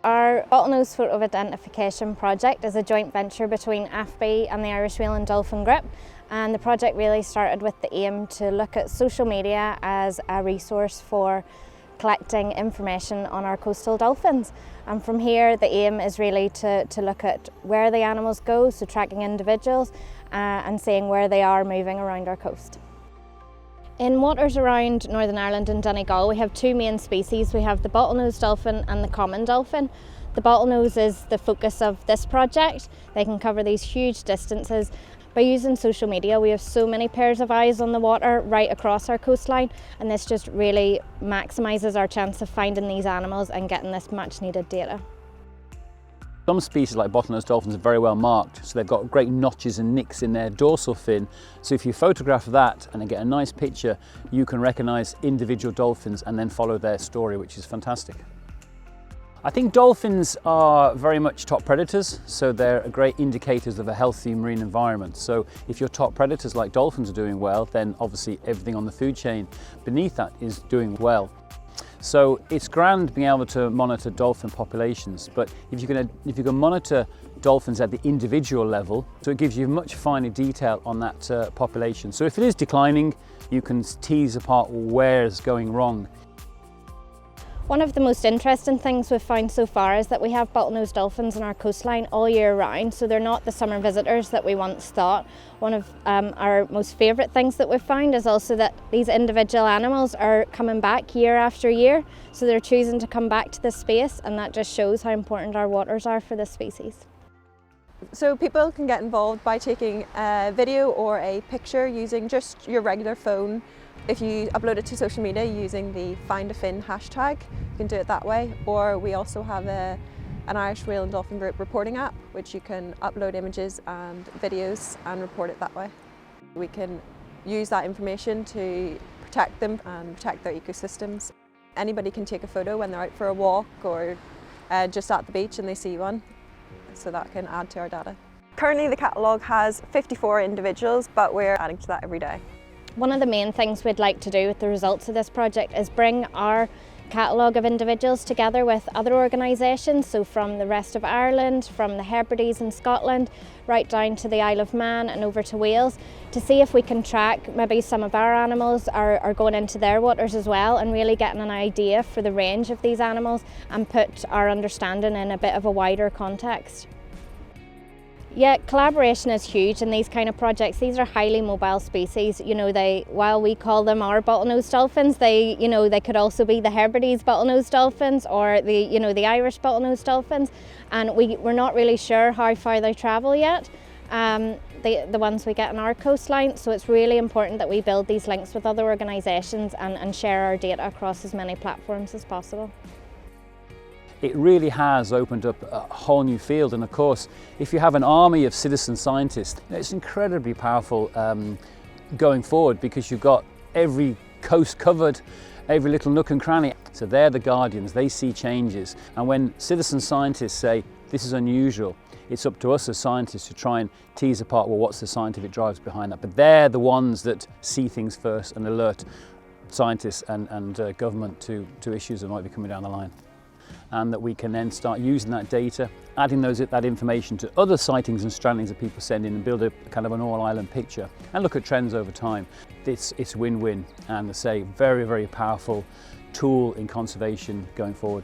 Our Bottlenose photo identification project is a joint venture between AFBI and the Irish Whale and Dolphin Group, and the project really started with the aim to look at social media as a resource for collecting information on our coastal dolphins. And from here the aim is really to look at where the animals go, so tracking individuals and seeing where they are moving around our coast. In waters around Northern Ireland and Donegal we have two main species. We have the bottlenose dolphin and the common dolphin. The bottlenose is the focus of this project. They can cover these huge distances. By using social media we have so many pairs of eyes on the water right across our coastline, and this just really maximises our chance of finding these animals and getting this much needed data. Some species like bottlenose dolphins are very well marked, so they've got great notches and nicks in their dorsal fin. So if you photograph that and get a nice picture, you can recognise individual dolphins and then follow their story, which is fantastic. I think dolphins are very much top predators, so they're great indicators of a healthy marine environment. So if your top predators like dolphins are doing well, then obviously everything on the food chain beneath that is doing well. So it's grand being able to monitor dolphin populations, but if you can monitor dolphins at the individual level, so it gives you much finer detail on that population. So if it is declining, you can tease apart where it's going wrong. One of the most interesting things we've found so far is that we have bottlenose dolphins in our coastline all year round, so they're not the summer visitors that we once thought. One of our most favourite things that we've found is also that these individual animals are coming back year after year, so they're choosing to come back to this space, and that just shows how important our waters are for this species. So people can get involved by taking a video or a picture using just your regular phone. If you upload it to social media using the #FindAFin hashtag, you can do it that way. Or we also have an Irish Whale and Dolphin Group reporting app, which you can upload images and videos and report it that way. We can use that information to protect them and protect their ecosystems. Anybody can take a photo when they're out for a walk or just at the beach and they see one, so that can add to our data. Currently the catalogue has 54 individuals, but we're adding to that every day. One of the main things we'd like to do with the results of this project is bring our catalogue of individuals together with other organisations, so from the rest of Ireland, from the Hebrides in Scotland, right down to the Isle of Man and over to Wales, to see if we can track maybe some of our animals are going into their waters as well, and really getting an idea for the range of these animals and put our understanding in a bit of a wider context. Yeah, collaboration is huge in these kind of projects. These are highly mobile species. You know, while we call them our bottlenose dolphins, they could also be the Hebrides bottlenose dolphins or the Irish bottlenose dolphins, and we're not really sure how far they travel yet. The ones we get on our coastline, so it's really important that we build these links with other organisations and share our data across as many platforms as possible. It really has opened up a whole new field, and of course if you have an army of citizen scientists, it's incredibly powerful going forward, because you've got every coast covered, every little nook and cranny. So they're the guardians, they see changes, and when citizen scientists say this is unusual, it's up to us as scientists to try and tease apart, well, what's the scientific drives behind that. But they're the ones that see things first and alert scientists and government to issues that might be coming down the line. And that we can then start using that data, adding that information to other sightings and strandings that people send in, and build a kind of an all-island picture and look at trends over time. It's win-win, and I say very, very powerful tool in conservation going forward.